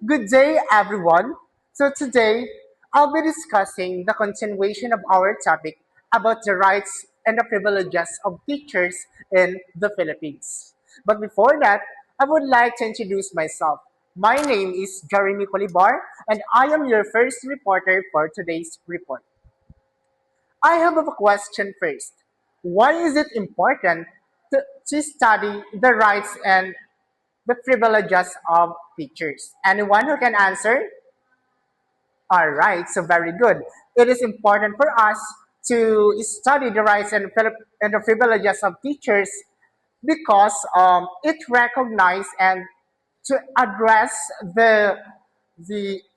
Good day, everyone. So, today I'll be discussing the continuation of our topic about the rights and the privileges of teachers in the Philippines. But before that, I would like to introduce myself. My name is Jeremy Colibar, and I am your first reporter for today's report. I have a question first. Why is it important to study the rights and the privileges of teachers? Anyone who can answer? All right, so very good. It is important for us to study the rights and the privileges of teachers because it recognizes and to address the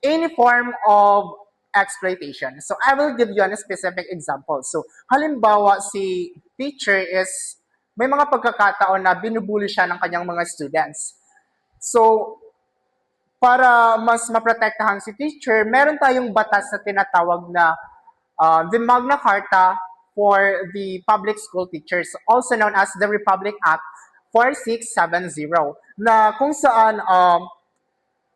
any form of exploitation. So I will give you a specific example. So halimbawa si teacher is may mga pagkakataon na binubuli siya ng kanyang mga students. So para mas maprotektahan si teacher, meron tayong batas na tinatawag na the Magna Carta for the Public School Teachers, also known as the Republic Act 4670, na kung saan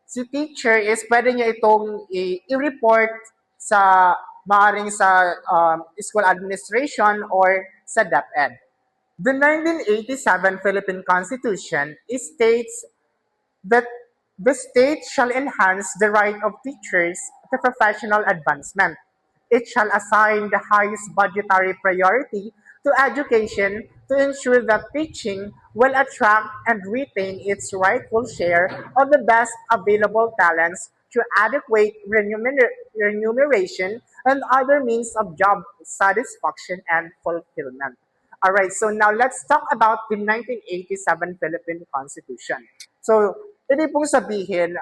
si teacher is pwede niya itong i-report sa maaring sa school administration or sa DepEd. The 1987 Philippine Constitution states that the state shall enhance the right of teachers to professional advancement. It shall assign the highest budgetary priority to education to ensure that teaching will attract and retain its rightful share of the best available talents through adequate remuneration and other means of job satisfaction and fulfillment. All right, so now let's talk about the 1987 Philippine Constitution. So, ibig pong sabihin,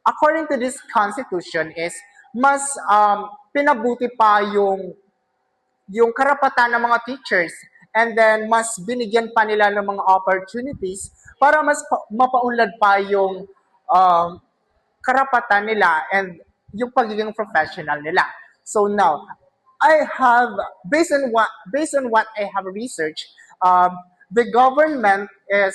according to this Constitution is mas pinabuti pa yung karapatan ng mga teachers and then mas binigyan pa nila ng mga opportunities para mas mapaunlad pa yung um, karapatan nila and yung pagiging professional nila. So now, I have based on what I have researched, the government is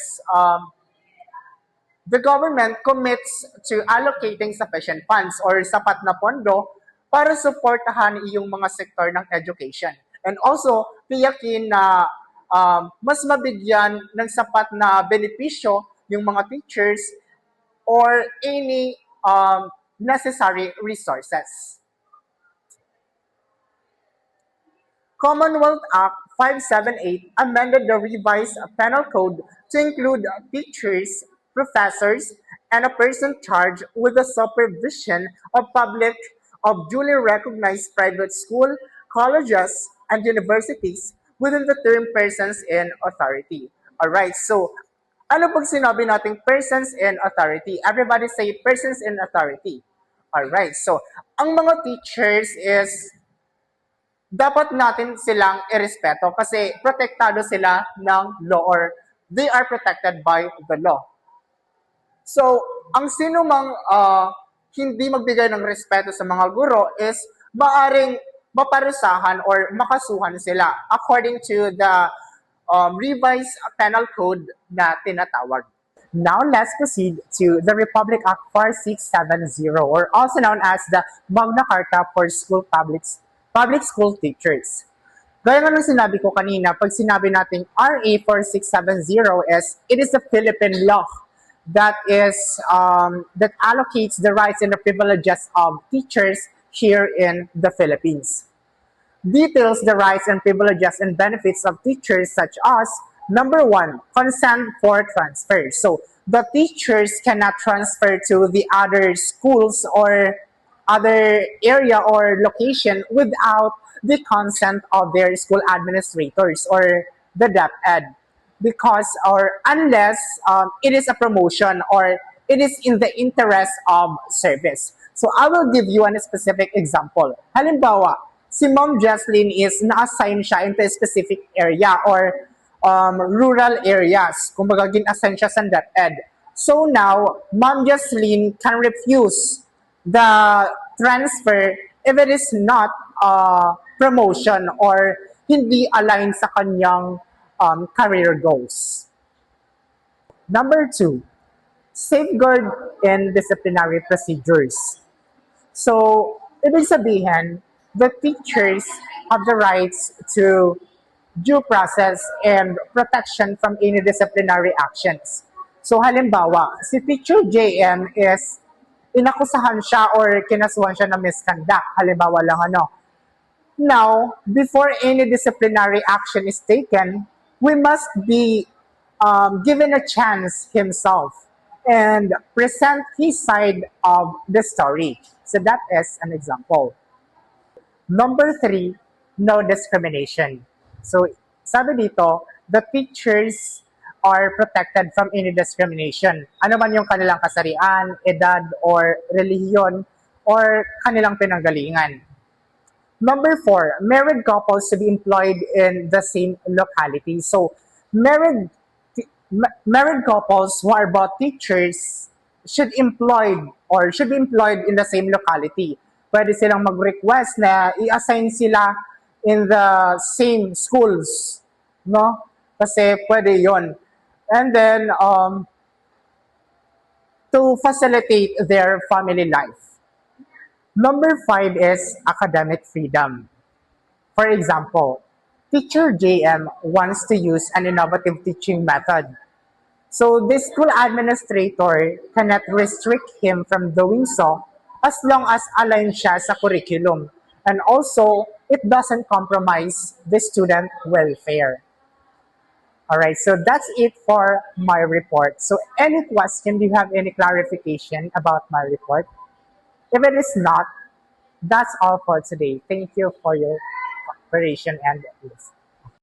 the government commits to allocating sufficient funds or sapat na pondo para suportahan iyong mga sektor ng education. And also, tiyakin na mas mabigyan ng sapat na benepisyo yung mga teachers or any necessary resources. Commonwealth Act 578 amended the revised penal code to include teachers, professors, and a person charged with the supervision of duly recognized private school, colleges, and universities within the term persons in authority. Alright, so ano pag sinabi nating persons in authority? Everybody say persons in authority. Alright, so ang mga teachers is dapat natin silang irespeto kasi protektado sila ng law or they are protected by the law. So, ang sino mang hindi magbigay ng respeto sa mga guro is maaring maparusahan or makasuhan sila according to the revised penal code na tinatawag. Now, let's proceed to the Republic Act 4670 or also known as the Magna Carta for Public School Teachers. Gaya nga nung sinabi ko kanina, pag sinabi natin RA 4670 is, it is a Philippine law that that allocates the rights and the privileges of teachers here in the Philippines. Details the rights and privileges and benefits of teachers such as number one, consent for transfer. So the teachers cannot transfer to the other schools or other area or location without the consent of their school administrators or the DepEd because or unless it is a promotion or it is in the interest of service. So I will give you a specific example. Halimbawa, si Ma'am Jesslyn is na-assign siya into a specific area or rural areas. Kumbaga, gin-assign siya sa DepEd. So now, Ma'am Jesslyn can refuse the transfer if it is not promotion or hindi aligned sa kanyang career goals. Number two, Safeguard in disciplinary procedures. So, ibig sabihin, the teachers have the rights to due process and protection from any disciplinary actions. So halimbawa, si Teacher JM is inakusahan siya or kinasuhan siya ng misconduct. Halimbawa lang ano. Now, before any disciplinary action is taken, we must be given a chance himself and present his side of the story. So that is an example. Number three, no discrimination. So, sabi dito, the teachers are protected from any discrimination. Ano man yung kanilang kasarian, edad, or relihiyon, or kanilang pinanggalingan. Number four, married couples to be employed in the same locality. So, married married couples who are both teachers should be employed in the same locality. Pwede silang mag-request na i-assign sila in the same schools, no? Kasi pwede 'yon. And then to facilitate their family life. Number five is academic freedom. For example, teacher JM wants to use an innovative teaching method. So the school administrator cannot restrict him from doing so as long as aligned siya sa curriculum. And also, it doesn't compromise the student welfare. Alright, so that's it for my report. So any question, do you have any clarification about my report? If it is not, that's all for today. Thank you for your cooperation and listening.